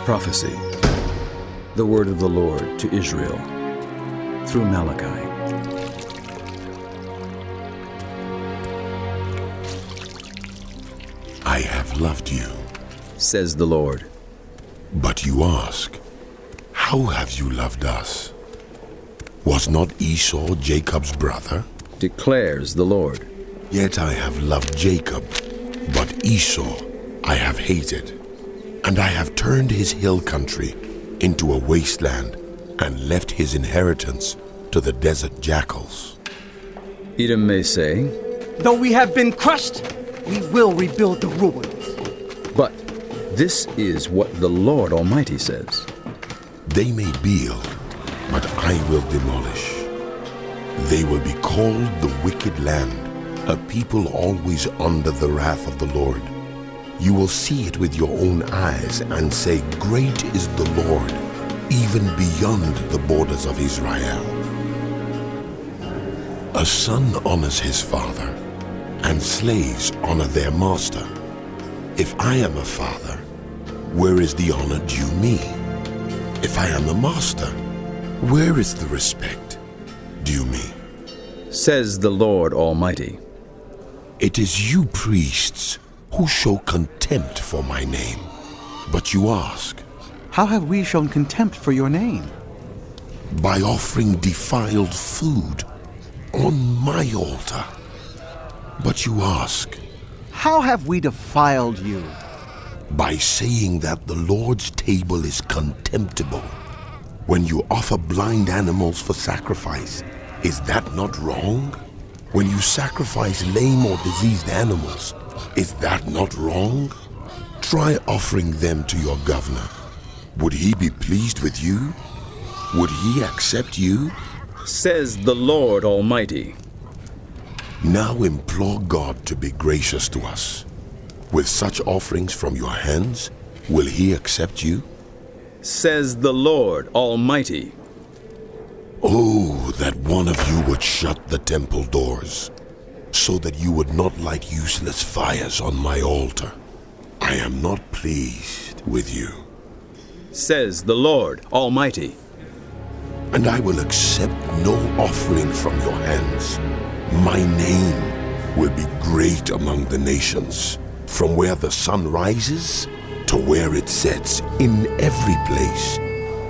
Prophecy. The word of the Lord to Israel through Malachi. I have loved you, Says the Lord. but you ask, how have you loved us? Was not Esau Jacob's brother? Declares the Lord. Yet I have loved Jacob, but Esau I have hated. And I have turned his hill country into a wasteland and left his inheritance to the desert jackals. Edom may say, Though we have been crushed, we will rebuild the ruins. but this is what the Lord Almighty says. They may build, but I will demolish. They will be called the wicked land, a people always under the wrath of the Lord. You will see it with your own eyes and say, Great is the Lord, even beyond the borders of Israel. A son honors his father, and slaves honor their master. If I am a father, where is the honor due me? If I am a master, where is the respect due me? Says the Lord Almighty. It is you priests who show contempt for my name. But you ask, How have we shown contempt for your name? by offering defiled food on my altar. But you ask, How have we defiled you? by saying that the Lord's table is contemptible. When you offer blind animals for sacrifice, is that not wrong? When you sacrifice lame or diseased animals, is that not wrong? Try offering them to your governor. Would he be pleased with you? Would he accept you? Says the Lord Almighty. Now implore God to be gracious to us. With such offerings from your hands, will he accept you? Says the Lord Almighty. Oh, that one of you would shut the temple doors, so that you would not light useless fires on my altar. I am not pleased with you. Says the Lord Almighty. And I will accept no offering from your hands. My name will be great among the nations, from where the sun rises to where it sets. In every place,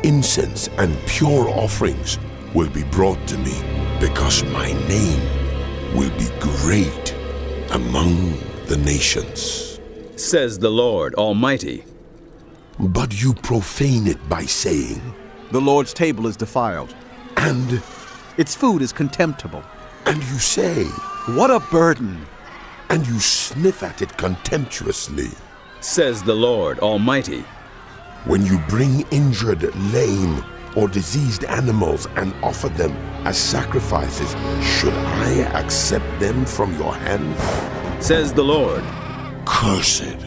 incense and pure offerings will be brought to me, because my name will be great among the nations. Says the Lord Almighty. But you profane it by saying, The Lord's table is defiled. and Its food is contemptible. you say, What a burden! and you sniff at it contemptuously. Says the Lord Almighty. When you bring injured, lame, or diseased animals and offer them as sacrifices, should I accept them from your hand? Says the Lord. Cursed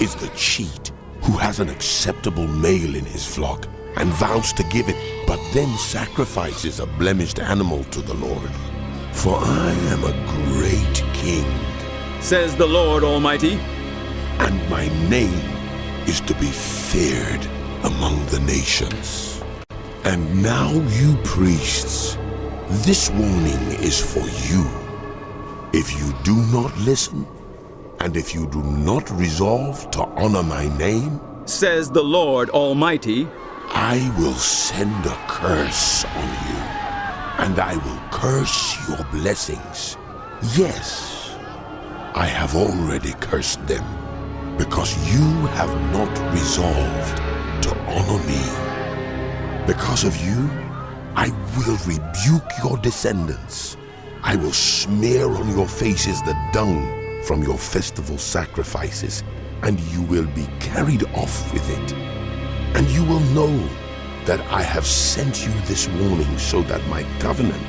is the cheat who has an acceptable male in his flock and vows to give it, but then sacrifices a blemished animal to the Lord. For I am a great king, Says the Lord Almighty. and my name is to be feared among the nations. And now, you priests, this warning is for you. If you do not listen, and if you do not resolve to honor my name, Says the Lord Almighty. I will send a curse on you, and I will curse your blessings. Yes, I have already cursed them, because you have not resolved to honor me. Because of you, I will rebuke your descendants. I will smear on your faces the dung from your festival sacrifices, and you will be carried off with it. And you will know that I have sent you this warning, so that my covenant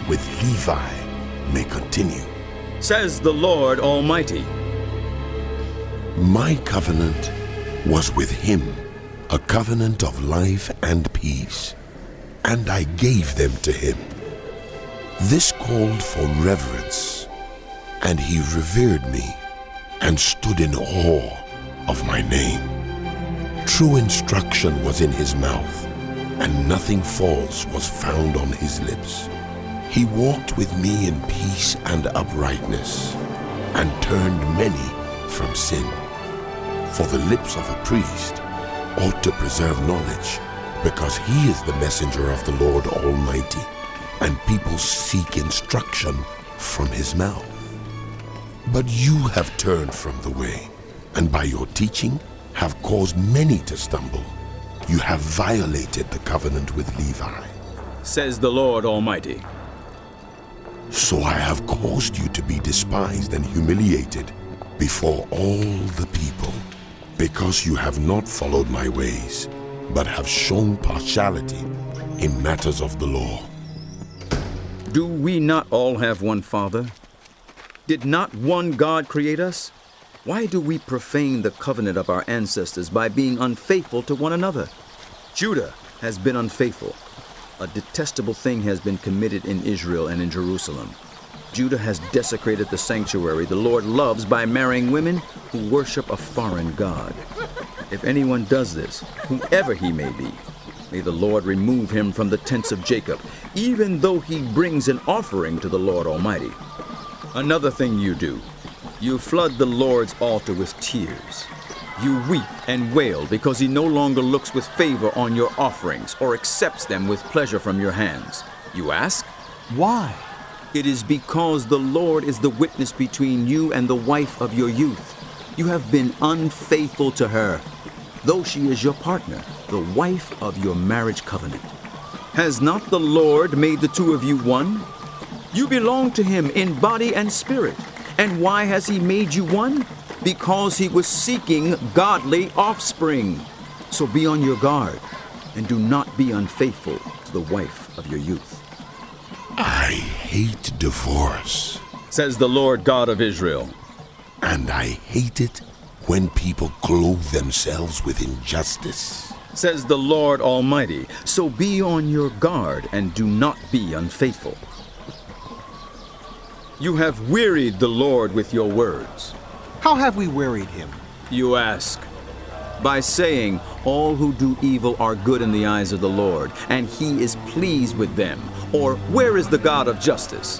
with Levi may continue. Says the Lord Almighty. My covenant was with him, a covenant of life and peace, and I gave them to him. This called for reverence, and he revered me and stood in awe of my name. True instruction was in his mouth, and nothing false was found on his lips. He walked with me in peace and uprightness, and turned many from sin. For the lips of a priest ought to preserve knowledge, because he is the messenger of the Lord Almighty, and people seek instruction from his mouth. But you have turned from the way, and by your teaching have caused many to stumble. You have violated the covenant with Levi, says the Lord Almighty. So I have caused you to be despised and humiliated before all the people, because you have not followed my ways, but have shown partiality in matters of the law. Do we not all have one Father? Did not one God create us? Why do we profane the covenant of our ancestors by being unfaithful to one another? Judah has been unfaithful. A detestable thing has been committed in Israel and in Jerusalem. Judah has desecrated the sanctuary the Lord loves by marrying women who worship a foreign god. If anyone does this, whoever he may be, may the Lord remove him from the tents of Jacob, even though he brings an offering to the Lord Almighty. Another thing you do, you flood the Lord's altar with tears. You weep and wail because he no longer looks with favor on your offerings or accepts them with pleasure from your hands. You ask, Why? it is because the Lord is the witness between you and the wife of your youth. You have been unfaithful to her, though she is your partner, the wife of your marriage covenant. Has not the Lord made the two of you one? You belong to him in body and spirit. And why has he made you one? Because he was seeking godly offspring. So be on your guard, and do not be unfaithful to the wife of your youth. I hate divorce, Says the Lord God of Israel. and I hate it when people clothe themselves with injustice. Says the Lord Almighty. So be on your guard, and do not be unfaithful. You have wearied the Lord with your words. How have we wearied him? You ask, by saying, all who do evil are good in the eyes of the Lord, and he is pleased with them. Or, where is the God of justice?